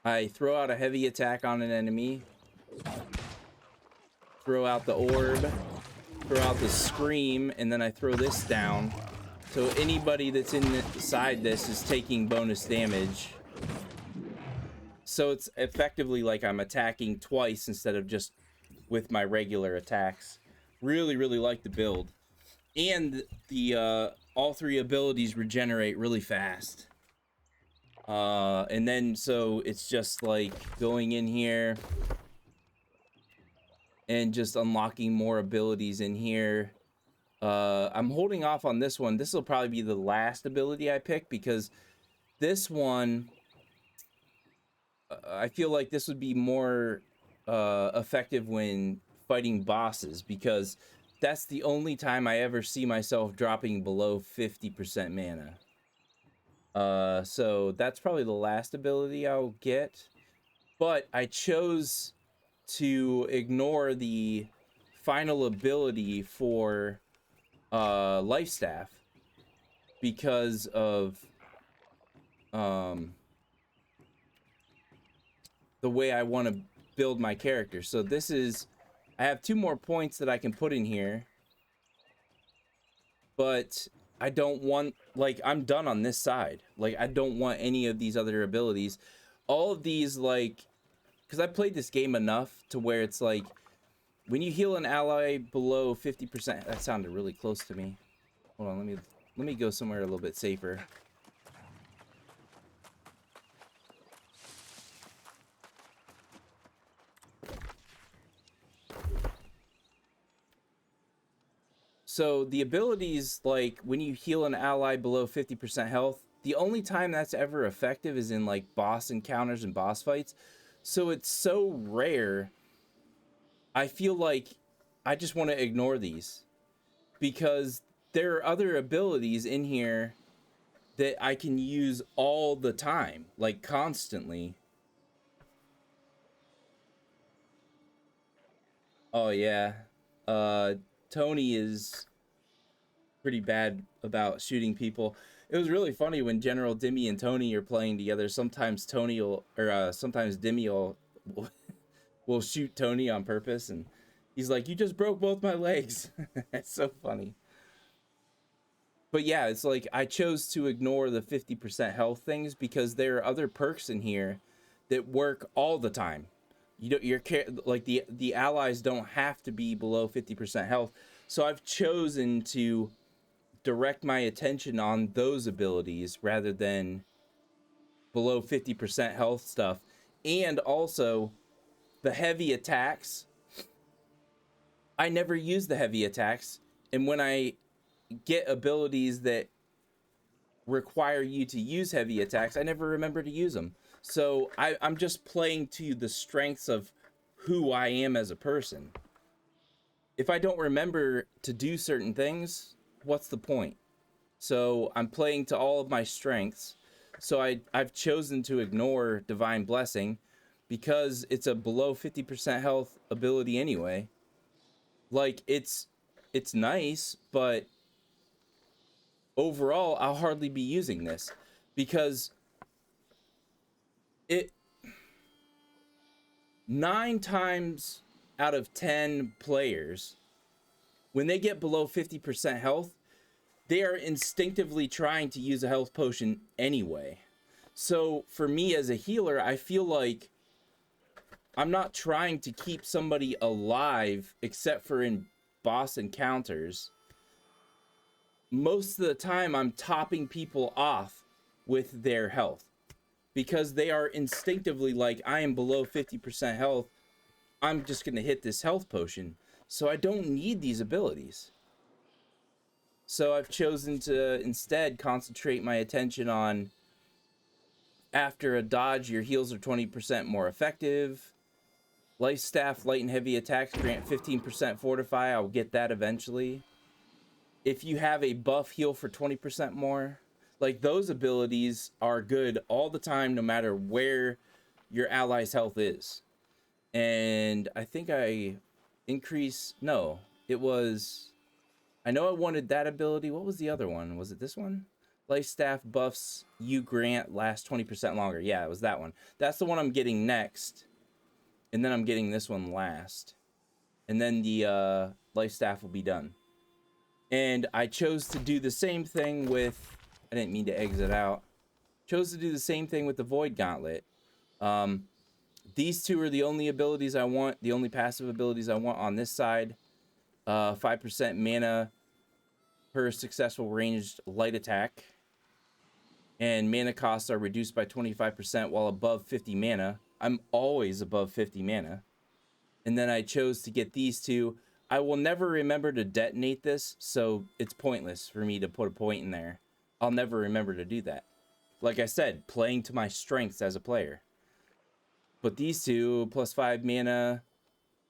I throw out a heavy attack on an enemy, throw out the orb, throw out the scream, and then I throw this down. So anybody that's inside this is taking bonus damage. So it's effectively like I'm attacking twice instead of just with my regular attacks. Really, really like the build. And the all three abilities regenerate really fast. And then so it's just like going in here and just unlocking more abilities in here. I'm holding off on this one. This will probably be the last ability I pick because this one, I feel like this would be more effective when fighting bosses because that's the only time I ever see myself dropping below 50% mana. So that's probably the last ability I'll get. But I chose to ignore the final ability for Life Staff because of the way I want to build my character. So this is, I have 2 more points that I can put in here, but I don't want, like, I'm done on this side. Like, I don't want any of these other abilities. All of these, like, because I played this game enough to where it's like, when you heal an ally below 50%, that sounded really close to me. Hold on, let me go somewhere a little bit safer. So the abilities, like when you heal an ally below 50% health, the only time that's ever effective is in like boss encounters and boss fights. So it's so rare. I feel like I just want to ignore these because there are other abilities in here that I can use all the time, like constantly. Oh yeah. Uh Tony is pretty bad about shooting people. It was really funny when General Dimmy and Tony are playing together. Sometimes Tony will, or sometimes Dimmy will shoot Tony on purpose, and he's like, "You just broke both my legs." It's so funny. But yeah, it's like I chose to ignore the 50% health things because there are other perks in here that work all the time. You don't, like the allies don't have to be below 50% health. So I've chosen to direct my attention on those abilities rather than below 50% health stuff. And also the heavy attacks. I never use the heavy attacks. And when I get abilities that require you to use heavy attacks, I never remember to use them. So I'm just playing to the strengths of who I am as a person. If I don't remember to do certain things, what's the point? So I'm playing to all of my strengths. So I've chosen to ignore Divine Blessing because it's a below 50% health ability anyway. Like it's nice, but overall I'll hardly be using this because it 9 times out of 10 players, when they get below 50% health, they are instinctively trying to use a health potion anyway. So for me as a healer, I feel like I'm not trying to keep somebody alive except for in boss encounters. Most of the time, I'm topping people off with their health because they are instinctively like, I am below 50% health. I'm just going to hit this health potion. So I don't need these abilities. So I've chosen to instead concentrate my attention on, after a dodge, your heals are 20% more effective. Life Staff, light and heavy attacks grant 15% fortify. I'll get that eventually. If you have a buff, heal for 20% more. Like, those abilities are good all the time, no matter where your ally's health is. And I think I increase, no, it was, I know I wanted that ability. What was the other one? Was it this one? Life staff buffs you grant last 20% longer. Yeah, it was that one. That's the one I'm getting next. And then I'm getting this one last. And then the life staff will be done. And I chose to do the same thing with... I didn't mean to exit out. Chose to do the same thing with the Void Gauntlet. These two are the only abilities I want. The only passive abilities I want on this side. 5% mana per successful ranged light attack. And mana costs are reduced by 25% while above 50 mana. I'm always above 50 mana. And then I chose to get these two. I will never remember to detonate this, so it's pointless for me to put a point in there. I'll never remember to do that. Like I said, playing to my strengths as a player. But these two, plus 5 mana,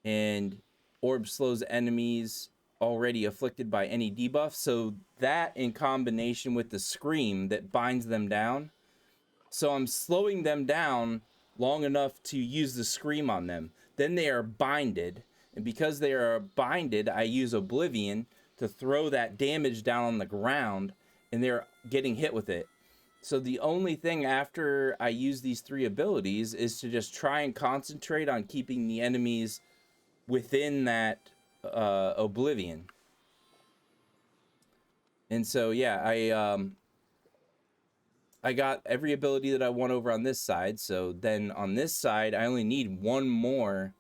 and orb slows enemies already afflicted by any debuff. So that in combination with the scream that binds them down. So I'm slowing them down long enough to use the scream on them. Then they are binded. And because they are binded, I use Oblivion to throw that damage down on the ground. And they're getting hit with it. So the only thing after I use these three abilities is to just try and concentrate on keeping the enemies within that Oblivion. And so yeah, I got every ability that I want over on this side. So then on this side, I only need one more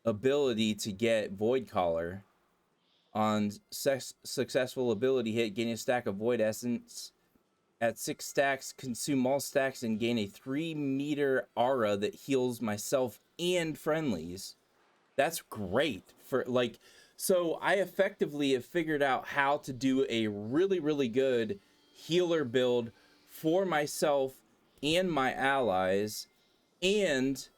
ability to get Void Caller. On successful ability hit, gain a stack of Void Essence. At 6 stacks, consume all stacks and gain a 3-meter aura that heals myself and friendlies. That's great for like, so I effectively have figured out how to do a really, really good healer build for myself and my allies. And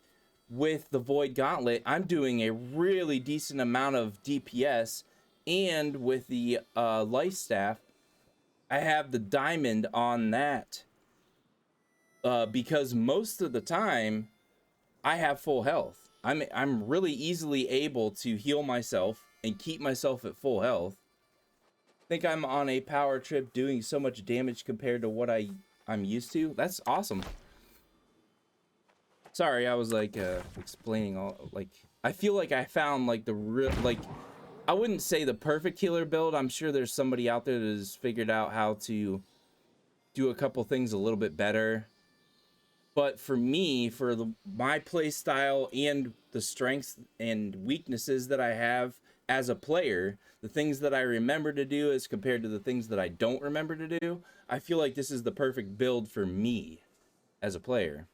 with the Void Gauntlet, I'm doing a really decent amount of DPS. And with the life staff, I have the diamond on that because most of the time I have full health. I'm really easily able to heal myself and keep myself at full health. I think I'm on a power trip doing so much damage compared to what I'm used to. That's awesome. Sorry, I was like explaining all, like, I feel like I found like the real, like, I wouldn't say the perfect healer build. I'm sure there's somebody out there that has figured out how to do a couple things a little bit better. But for me, for my play style and the strengths and weaknesses that I have as a player, the things that I remember to do as compared to the things that I don't remember to do, I feel like this is the perfect build for me as a player.